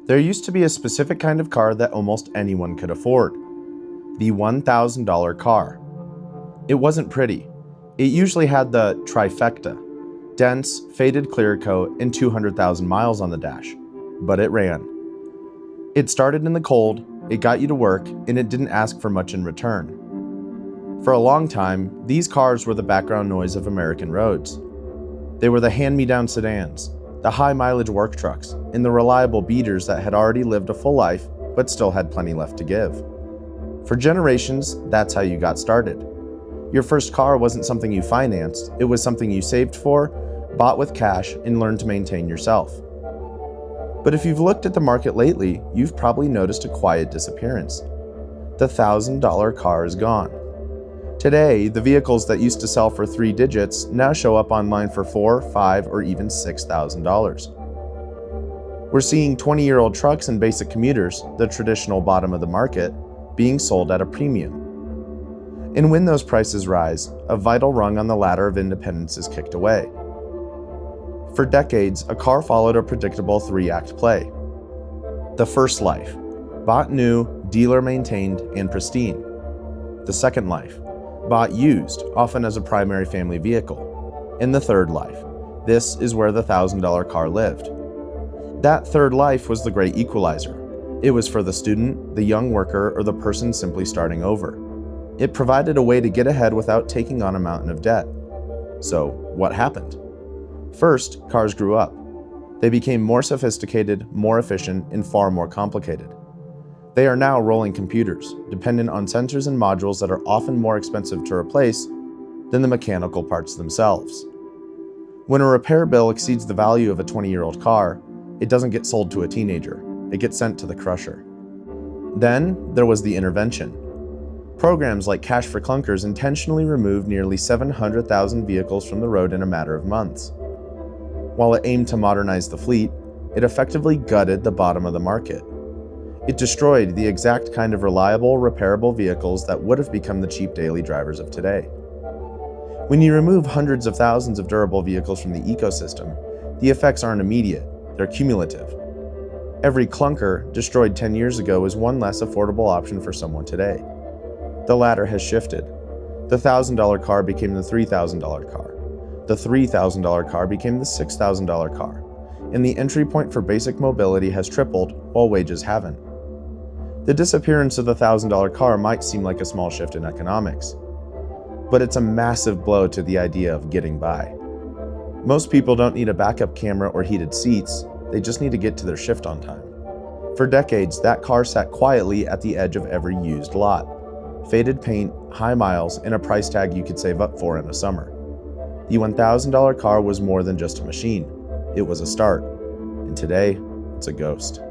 There used to be a specific kind of car that almost anyone could afford. The $1,000 car. It wasn't pretty. It usually had the trifecta: dense, faded clear coat and 200,000 miles on the dash. But it ran. It started in the cold, it got you to work, and it didn't ask for much in return. For a long time, these cars were the background noise of American roads. They were the hand-me-down sedans, the high-mileage work trucks, and the reliable beaters that had already lived a full life but still had plenty left to give. For generations, that's how you got started. Your first car wasn't something you financed, it was something you saved for, bought with cash, and learned to maintain yourself. But if you've looked at the market lately, you've probably noticed a quiet disappearance. The $1,000 car is gone. Today, the vehicles that used to sell for 3 digits now show up online for $4,000, $5,000, or even $6,000. We're seeing 20-year-old trucks and basic commuters, the traditional bottom of the market, being sold at a premium. And when those prices rise, a vital rung on the ladder of independence is kicked away. For decades, a car followed a predictable 3-act play. The first life: bought new, dealer-maintained, and pristine. The second life: bought used, often as a primary family vehicle. In the third life, this is where the $1,000 car lived. That third life was the Great Equalizer. It was for the student, the young worker, or the person simply starting over. It provided a way to get ahead without taking on a mountain of debt. So, what happened? First, cars grew up. They became more sophisticated, more efficient, and far more complicated. They are now rolling computers, dependent on sensors and modules that are often more expensive to replace than the mechanical parts themselves. When a repair bill exceeds the value of a 20-year-old car, it doesn't get sold to a teenager, it gets sent to the crusher. Then, there was the intervention. Programs like Cash for Clunkers intentionally removed nearly 700,000 vehicles from the road in a matter of months. While it aimed to modernize the fleet, it effectively gutted the bottom of the market. It destroyed the exact kind of reliable, repairable vehicles that would have become the cheap daily drivers of today. When you remove hundreds of thousands of durable vehicles from the ecosystem, the effects aren't immediate, they're cumulative. Every clunker destroyed 10 years ago is one less affordable option for someone today. The ladder has shifted. The $1,000 car became the $3,000 car. The $3,000 car became the $6,000 car. And the entry point for basic mobility has tripled while wages haven't. The disappearance of the $1,000 car might seem like a small shift in economics, but it's a massive blow to the idea of getting by. Most people don't need a backup camera or heated seats, they just need to get to their shift on time. For decades, that car sat quietly at the edge of every used lot. Faded paint, high miles, and a price tag you could save up for in the summer. The $1,000 car was more than just a machine. It was a start. And today, it's a ghost.